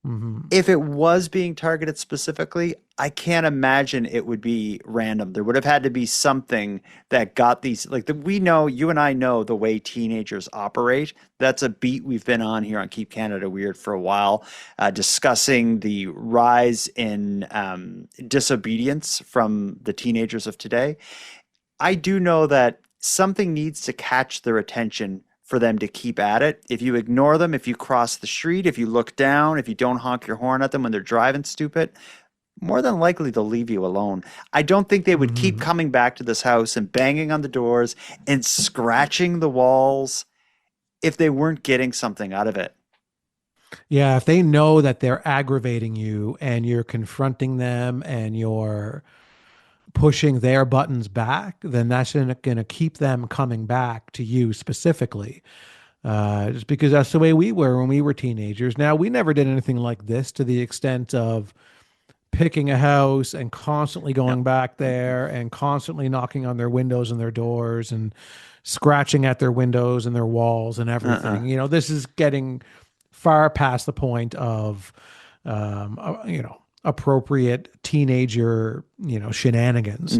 Mm-hmm. If it was being targeted specifically, I can't imagine it would be random. There would have had to be something that got these, we know, you and I know the way teenagers operate. That's a beat we've been on here on Keep Canada Weird for a while, discussing the rise in disobedience from the teenagers of today. I do know that something needs to catch their attention for them to keep at it. If you ignore them, if you cross the street, if you look down, if you don't honk your horn at them when they're driving stupid, more than likely they'll leave you alone. I don't think they would keep coming back to this house and banging on the doors and scratching the walls if they weren't getting something out of it. Yeah, if they know that they're aggravating you and you're confronting them and you're pushing their buttons back, then that's going to keep them coming back to you specifically. Just because that's the way we were when we were teenagers. Now, we never did anything like this to the extent of picking a house and constantly going back there and constantly knocking on their windows and their doors and scratching at their windows and their walls and everything. This is getting far past the point of, appropriate teenager, shenanigans,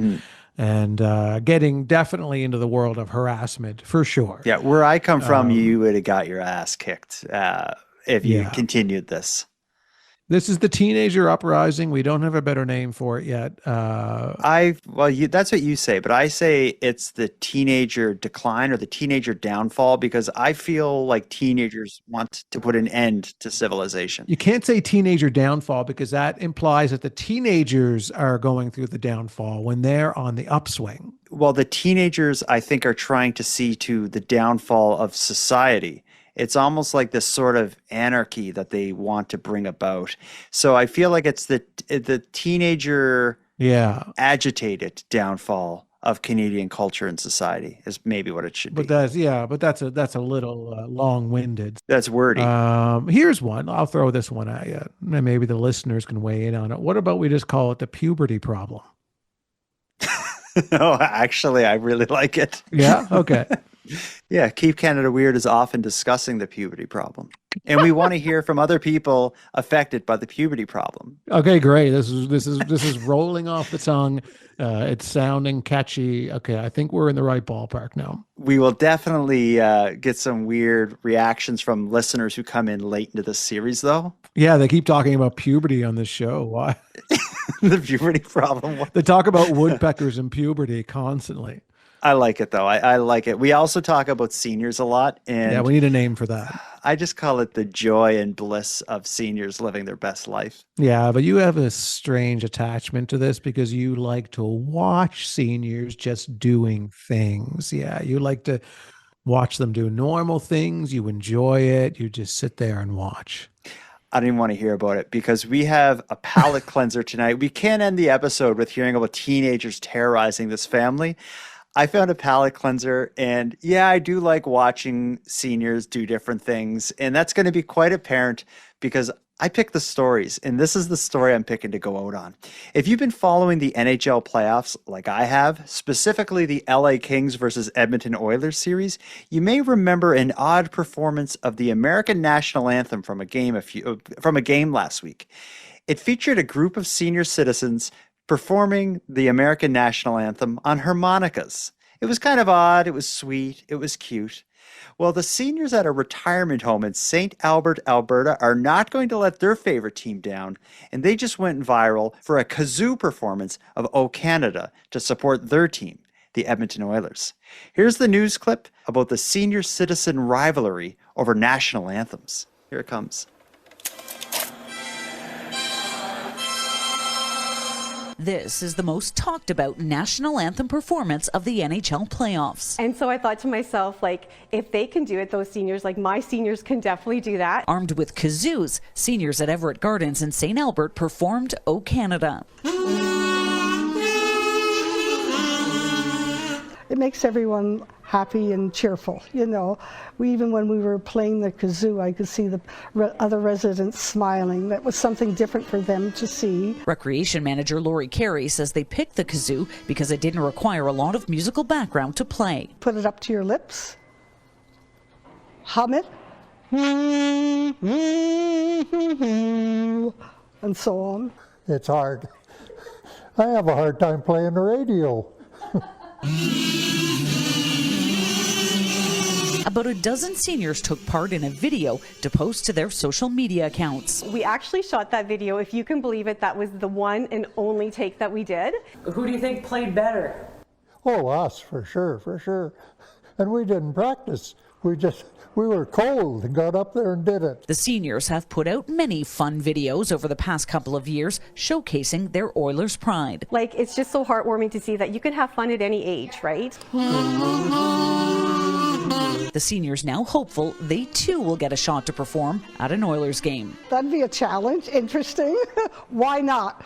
and getting definitely into the world of harassment for sure. Yeah, where I come from, you would have got your ass kicked if you continued this. This is the teenager uprising. We don't have a better name for it yet. That's what you say, but I say it's the teenager decline or the teenager downfall, because I feel like teenagers want to put an end to civilization. You can't say teenager downfall because that implies that the teenagers are going through the downfall when they're on the upswing. Well, the teenagers, I think, are trying to see to the downfall of society. It's almost like this sort of anarchy that they want to bring about. So I feel like it's the teenager agitated downfall of Canadian culture and society is maybe what it should be. But that's a little long-winded. That's wordy. Here's one. I'll throw this one at you. Maybe the listeners can weigh in on it. What about we just call it the puberty problem? No, actually, I really like it. Yeah? Okay. Yeah, Keep Canada Weird is often discussing the puberty problem. And we want to hear from other people affected by the puberty problem. Okay, great. This is rolling off the tongue. It's sounding catchy. Okay, I think we're in the right ballpark now. We will definitely get some weird reactions from listeners who come in late into this series, though. Yeah, they keep talking about puberty on this show. Why? The puberty problem. They talk about woodpeckers and puberty constantly. I like it, though. I like it. We also talk about seniors a lot. And yeah, we need a name for that. I just call it the joy and bliss of seniors living their best life. Yeah, but you have a strange attachment to this because you like to watch seniors just doing things. Yeah, you like to watch them do normal things. You enjoy it. You just sit there and watch. I don't even want to hear about it because we have a palate cleanser tonight. We can't end the episode with hearing about teenagers terrorizing this family. I found a palate cleanser, and yeah, I do like watching seniors do different things, and that's going to be quite apparent because I pick the stories, and this is the story I'm picking to go out on. If you've been following the NHL playoffs like I have, specifically the LA Kings versus Edmonton Oilers series, you may remember an odd performance of the American national anthem from a game last week. It featured a group of senior citizens performing the American national anthem on harmonicas. It was kind of odd, it was sweet, it was cute. Well, the seniors at a retirement home in St. Albert, Alberta are not going to let their favorite team down, and they just went viral for a kazoo performance of O Canada to support their team, the Edmonton Oilers. Here's the news clip about the senior citizen rivalry over national anthems. Here it comes. This is the most talked about national anthem performance of the NHL playoffs. And so I thought to myself, like, if they can do it, those seniors, like my seniors can definitely do that. Armed with kazoos, seniors at Everett Gardens in St. Albert performed O Canada. It makes everyone happy and cheerful, you know. Even when we were playing the kazoo, I could see the other residents smiling. That was something different for them to see. Recreation manager Lori Carey says they picked the kazoo because it didn't require a lot of musical background to play. Put it up to your lips, hum it, and so on. It's hard. I have a hard time playing the radio. About a dozen seniors took part in a video to post to their social media accounts. We actually shot that video. If you can believe it, that was the one and only take that we did. Who do you think played better? Oh, us, for sure, for sure. And we didn't practice. We were cold and got up there and did it. The seniors have put out many fun videos over the past couple of years showcasing their Oilers pride. Like, it's just so heartwarming to see that you can have fun at any age, right? The seniors now hopeful they too will get a shot to perform at an Oilers game. That'd be a challenge, interesting. Why not?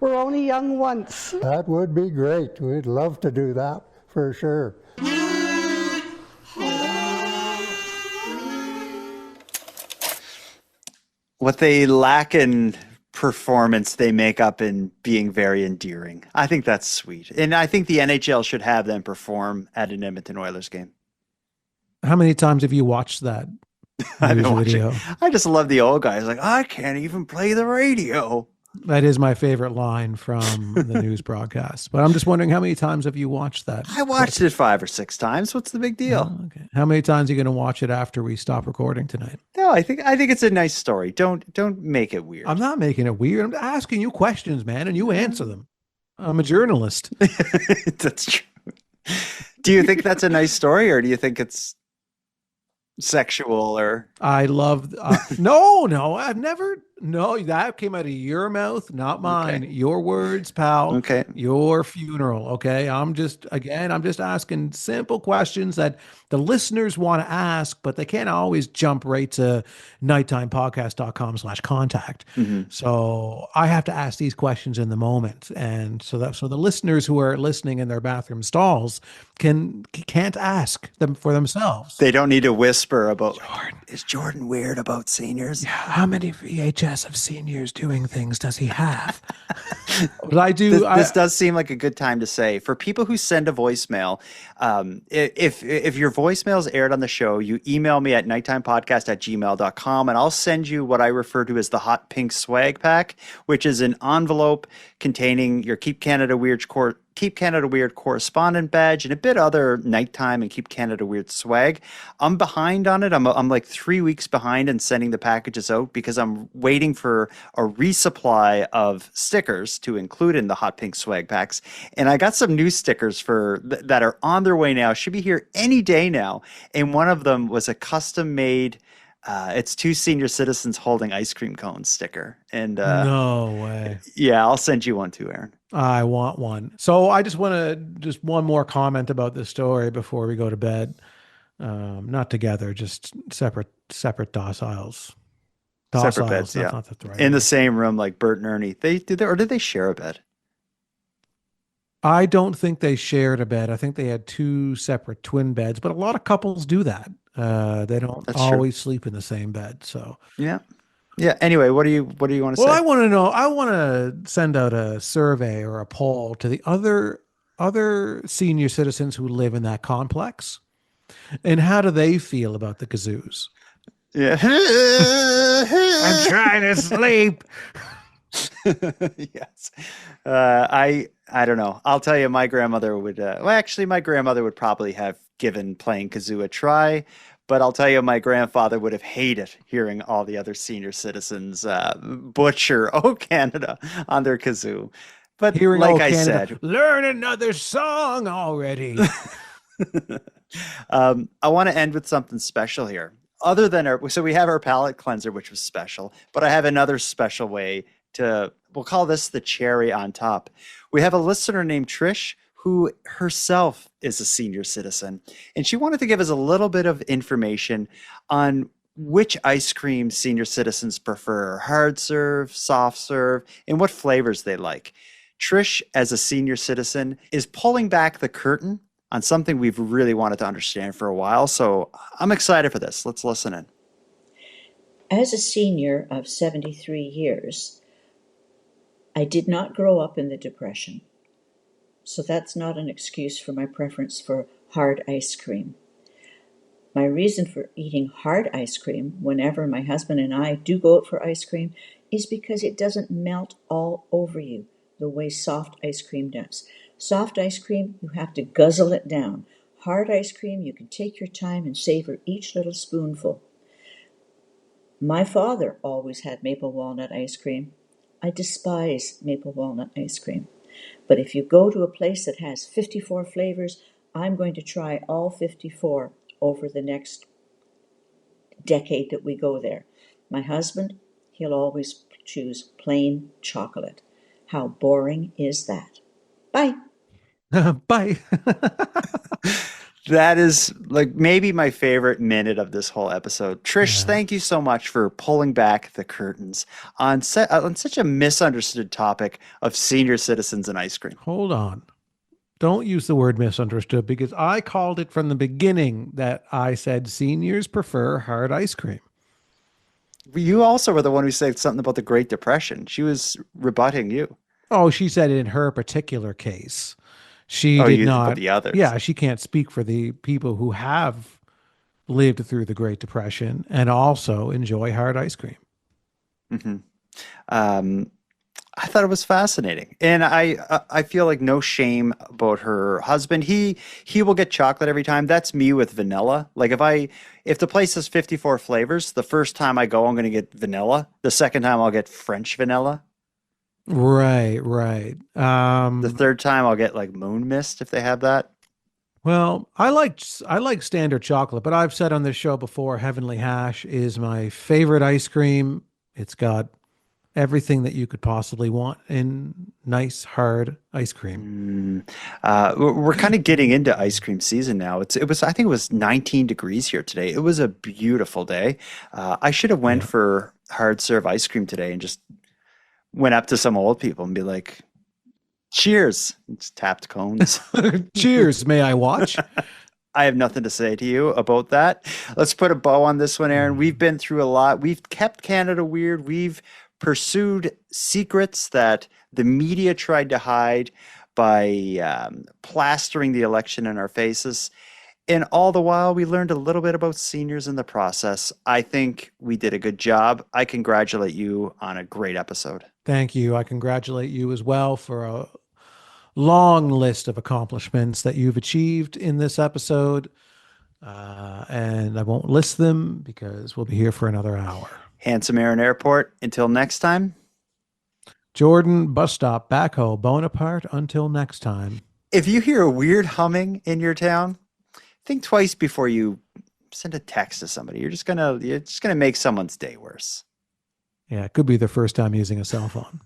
We're only young once. That would be great. We'd love to do that, for sure. What they lack in performance, they make up in being very endearing. I think that's sweet. And I think the NHL should have them perform at an Edmonton Oilers game. How many times have you watched that video? I just love the old guys. Like, I can't even play the radio. That is my favorite line from the news broadcast. But I'm just wondering, how many times have you watched that? I watched it 5 or 6 times. What's the big deal? Oh, okay. How many times are you going to watch it after we stop recording tonight? No, I think it's a nice story. Don't make it weird. I'm not making it weird. I'm asking you questions, man, and you answer them. I'm a journalist. That's true. Do you think that's a nice story, or do you think it's sexual? Or I love no, I've never. No, that came out of your mouth, not mine. Okay. Your words, pal. Okay. Your funeral. Okay. I'm just asking simple questions that the listeners want to ask, but they can't always jump right to nighttimepodcast.com/contact. Mm-hmm. So I have to ask these questions in the moment. And so the listeners who are listening in their bathroom stalls can't ask them for themselves. They don't need to whisper about, is Jordan weird about seniors? Yeah, how many VHS of seniors doing things does he have? But I do. This does seem like a good time to say, for people who send a voicemail, if your voicemail is aired on the show, you email me at nighttimepodcast@gmail.com, and I'll send you what I refer to as the hot pink swag pack, which is an envelope containing your Keep Canada Weird correspondent badge and a bit other nighttime and Keep Canada Weird swag. I'm behind on it. I'm like 3 weeks behind in sending the packages out because I'm waiting for a resupply of stickers to include in the hot pink swag packs. And I got some new stickers that are on their way now. Should be here any day now. And one of them was a custom made it's 2 senior citizens holding ice cream cones sticker. And no way. Yeah, I'll send you one too, Aaron. I want one. So I just want to one more comment about this story before we go to bed. Not together, just separate dociles. Separate beds, yeah. Not the right in the same room, like Bert and Ernie. Did they share a bed? I don't think they shared a bed. I think they had two separate twin beds, but a lot of couples do that. They don't That's true. always sleep in the same bed. So Yeah. Yeah. Anyway, what do you want to well, say? I want to know. I want to send out a survey or a poll to the other senior citizens who live in that complex, and how do they feel about the kazoos? Yeah. I'm trying to sleep. Yes. I don't know. I'll tell you, my grandmother would. Well, actually, my grandmother would probably have given playing kazoo a try. But I'll tell you, my grandfather would have hated hearing all the other senior citizens butcher "Oh Canada" on their kazoo. But Hearing like "Oh I Canada," said, learn another song already. I want to end with something special here. Other than so we have our palate cleanser, which was special, but I have another special way we'll call this the cherry on top. We have a listener named Trish who herself is a senior citizen, and she wanted to give us a little bit of information on which ice cream senior citizens prefer, hard serve, soft serve, and what flavors they like. Trish, as a senior citizen, is pulling back the curtain on something we've really wanted to understand for a while. So I'm excited for this. Let's listen in. As a senior of 73 years, I did not grow up in the Depression. So that's not an excuse for my preference for hard ice cream. My reason for eating hard ice cream whenever my husband and I do go out for ice cream is because it doesn't melt all over you the way soft ice cream does. Soft ice cream, you have to guzzle it down. Hard ice cream, you can take your time and savor each little spoonful. My father always had maple walnut ice cream. I despise maple walnut ice cream. But if you go to a place that has 54 flavors, I'm going to try all 54 over the next decade that we go there. My husband, he'll always choose plain chocolate. How boring is that? Bye. Bye. That is like maybe my favorite minute of this whole episode. Trish, thank you so much for pulling back the curtains on such a misunderstood topic of senior citizens and ice cream. Hold on. Don't use the word misunderstood, because I called it from the beginning that I said seniors prefer hard ice cream. You also were the one who said something about the Great Depression. She was rebutting you. Oh, she said in her particular case. She did not. The others. Yeah, she can't speak for the people who have lived through the Great Depression and also enjoy hard ice cream. Mm-hmm. I thought it was fascinating, and I feel like no shame about her husband. He will get chocolate every time. That's me with vanilla. Like if the place has 54 flavors, the first time I go, I'm going to get vanilla. The second time, I'll get French vanilla. Right. The third time I'll get like Moon Mist if they have that. Well, I like standard chocolate, but I've said on this show before, Heavenly Hash is my favorite ice cream. It's got everything that you could possibly want in nice hard ice cream. We're kind of getting into ice cream season now. I think it was 19 degrees here today. It was a beautiful day. I should have went for hard serve ice cream today and just went up to some old people and be like, cheers. And just tapped cones. Cheers. May I watch? I have nothing to say to you about that. Let's put a bow on this one, Aaron. We've been through a lot. We've kept Canada weird. We've pursued secrets that the media tried to hide by plastering the election in our faces. And all the while, we learned a little bit about seniors in the process. I think we did a good job. I congratulate you on a great episode. Thank you. I congratulate you as well for a long list of accomplishments that you've achieved in this episode. And I won't list them because we'll be here for another hour. Handsome Aaron Airport. Until next time. Jordan, bus stop, backhoe, Bonaparte. Until next time. If you hear a weird humming in your town, think twice before you send a text to somebody. You're just gonna make someone's day worse. Yeah, it could be their first time using a cell phone.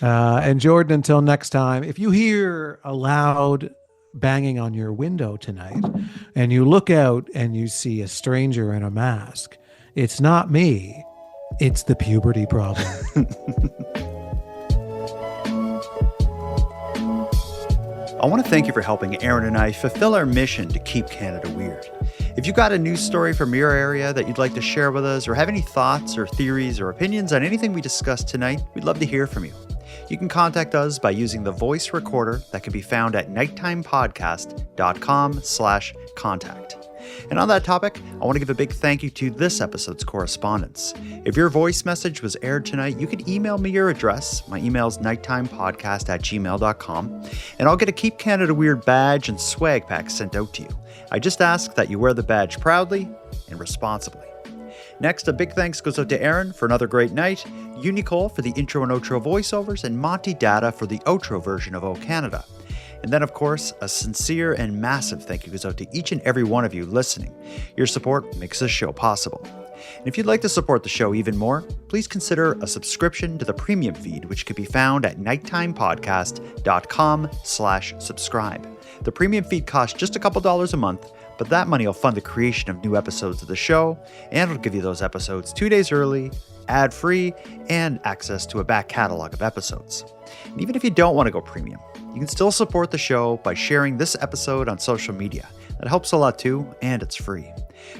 And Jordan, until next time, if you hear a loud banging on your window tonight and you look out and you see a stranger in a mask, it's not me. It's the puberty problem. I want to thank you for helping Aaron and I fulfill our mission to keep Canada weird. If you've got a news story from your area that you'd like to share with us, or have any thoughts or theories or opinions on anything we discussed tonight, we'd love to hear from you. You can contact us by using the voice recorder that can be found at nighttimepodcast.com/contact. And on that topic, I want to give a big thank you to this episode's correspondents. If your voice message was aired tonight, you can email me your address. My email is nighttimepodcast@gmail.com, and I'll get a Keep Canada Weird badge and swag pack sent out to you. I just ask that you wear the badge proudly and responsibly. Next, a big thanks goes out to Aaron for another great night, Nicole for the intro and outro voiceovers, and Monty Data for the outro version of O Canada. And then, of course, a sincere and massive thank you goes out to each and every one of you listening. Your support makes this show possible. And if you'd like to support the show even more, please consider a subscription to the premium feed, which can be found at nighttimepodcast.com/subscribe. The premium feed costs just a couple dollars a month, but that money will fund the creation of new episodes of the show, and it'll give you those episodes 2 days early, ad-free, and access to a back catalog of episodes. And even if you don't want to go premium, you can still support the show by sharing this episode on social media. That helps a lot too, and it's free.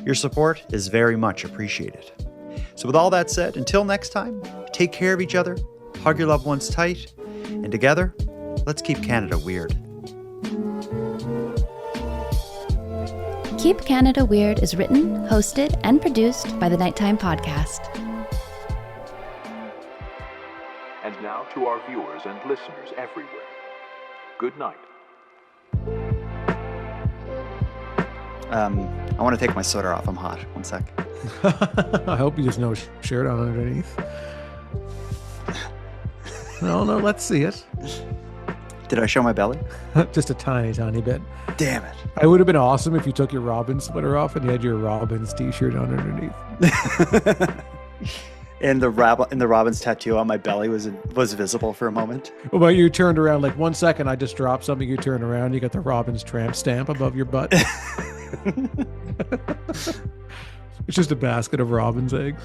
Your support is very much appreciated. So with all that said, until next time, take care of each other, hug your loved ones tight, and together, let's keep Canada weird. Keep Canada Weird is written, hosted, and produced by the Nighttime Podcast. And now to our viewers and listeners everywhere. Good night. I want to take my sweater off. I'm hot. One sec. I hope you just no shirt on underneath. No, let's see it. Did I show my belly? Just a tiny, tiny bit. Damn it. It would have been awesome if you took your Robins sweater off and you had your Robins t-shirt on underneath. And the Robins tattoo on my belly was visible for a moment. Well, you turned around like 1 second. I just dropped something. You turn around. You got the Robins tramp stamp above your butt. It's just a basket of Robins eggs.